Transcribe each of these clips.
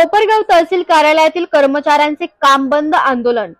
कोपरगाव तहसील कार्यालयातील कर्मचाऱ्यांचे काम बंद आंदोलन।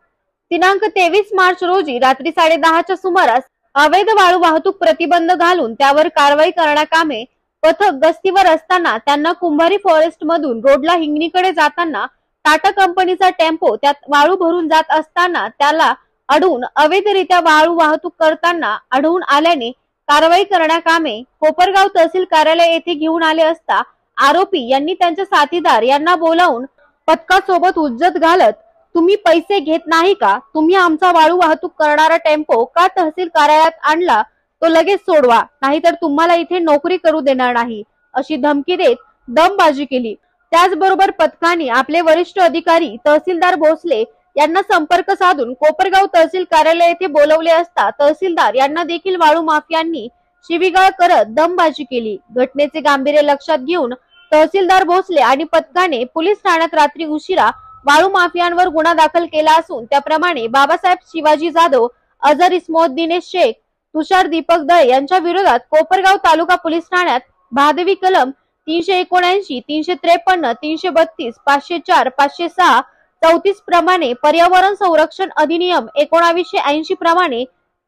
दिनांक 23 मार्च रोजी रात्री 10:30च्या सुमारास अवैध वाळू वाहतूक प्रतिबंध घालून त्यावर कारवाई करण्याकामे पथक गस्तीवर असताना त्यांना कुंभारी फॉरेस्ट मधून रोडला हिंगणीकडे जाताना टाटा कंपनीचा टेम्पो त्यात वाळू भरून जात असताना त्याला अडवून अवैधरित्या वाळू वाहतूक करताना आढळून आल्याने कारवाई करण्याकामे कोपरगाव तहसील कार्यालय येथे घेऊन आले असता आरोपी यांनी त्यांच्या साथीदार यांना बोलावून पथकासोबत हुज्जत घालत, तुम्ही पैसे घेत नाही का? तुम्ही आमचा वाळू वाहतूक करणारा टेम्पो का तहसील कार्यालयात आणला? तो लगेच सोडवा, नाहीतर तुम्हाला इथे नोकरी करू देणार नाही, अशी धमकी देत दमबाजी केली। त्याचबरोबर पथकाने आपले वरिष्ठ अधिकारी तहसीलदार भोसले यांना संपर्क साधून कोपरगाव तहसील कार्यालय येथे बोलवले असता तहसीलदार यांना देखील वाळू माफियांनी शिवीगाळ करत दमबाजी केली। घटनेचे गांभीर्य लक्षात घेऊन तहसीलदार भोसले आणि पथकाने पोलीस ठाण्यात रात्री उशिरा वाळू माफियांवर गुन्हा दाखल केला असून त्याप्रमाणे बाबासाहेब शिवाजी जाधव, अजर इस्मोत, दिनेश शेख, तुषार दीपक दळे यांच्या विरोधात कोपरगाव तालुका पोलीस ठाण्यात भादवी कलम 379, 353, 332, 504, 506, 34 प्रमाणे, पर्यावरण संरक्षण अधिनियम 1980 प्रमाणे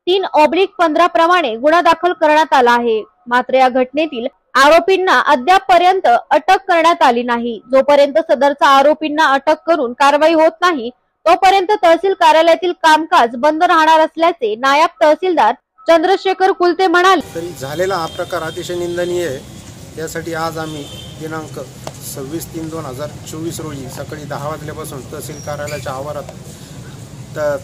3/15 प्रमाणे गुन्हा दाखल करण्यात आला आहे। मात्र या घटनेतील आरोपींना अद्यापपर्यंत अटक करण्यात आली नाही। जोपर्यंत सदरचा आरोपींना अटक करून कारवाई होत नाही तोपर्यंत तहसील कार्यालयातील कामकाज बंद राहणार असल्याचे नायब तहसीलदार चंद्रशेखर कुलते म्हणाले। तरी झालेला हा प्रकार अतिशय निंदनीय आहे। यासाठी आज आम्ही दिनांक 26/3/2024 रोजी सकाळी 10 वाजल्यापासून तहसील कार्यालयाच्या आवारात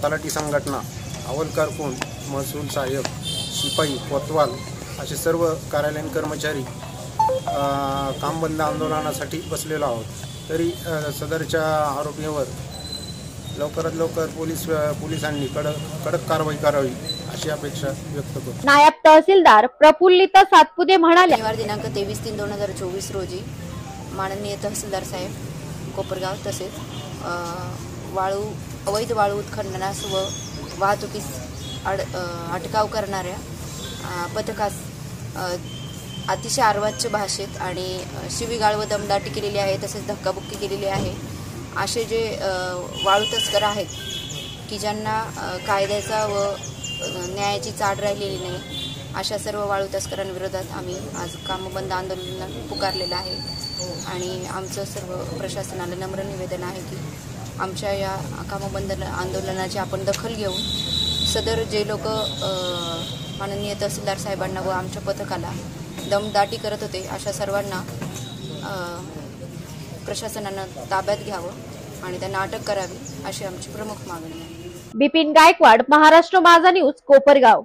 तलाठी संघटना, हवालदार कोण, महसूल सहाय्यक, शिपाई, कोतवाल असे सर्व कार्यालयीन कर्मचारी काम बंद आंदोलनासाठी बसलेलो आहोत। तरी सदरच्या आरोपींवर लवकरात लवकर पोलिसांनी कडक कारवाई करावी अशी अपेक्षा व्यक्त करतो। नायब तहसीलदार प्रफुल्लिता सातपुते म्हणाले, दिनांक 23/3/2024 रोजी माननीय तहसीलदार साहेब कोपरगाव तसेच अवैध वाळू उत्खननास व वाहतुकीस अटकाव करणाऱ्या पथकास अतिशय अर्वाच्य भाषेत आणि शिवीगाळ व दमदाटी केलेली आहे, तसेच धक्काबुक्की केलेली आहे। असे जे वाळू तस्कर आहेत की ज्यांना कायद्याचा व न्यायाची चाड राहिलेली नाही, अशा सर्व वाळू तस्करांविरोधात आम्ही आज कामबंद आंदोलन पुकारलेलं आहे। आणि आमचं सर्व प्रशासनाला नम्र निवेदन आहे की आमच्या या कामबंद आंदोलनाची आपण दखल घेऊन सदर जे लोक माननीय तहसीलदार साहेबांना व आमच्या पथकाला दमदाटी करत होते अशा सर्वांना प्रशासनानं ताब्यात घ्यावं आणि त्यांना अटक करावी अशी आमची प्रमुख मागणी आहे। बिपिन गायकवाड, महाराष्ट्र माझा न्यूज, कोपरगाव।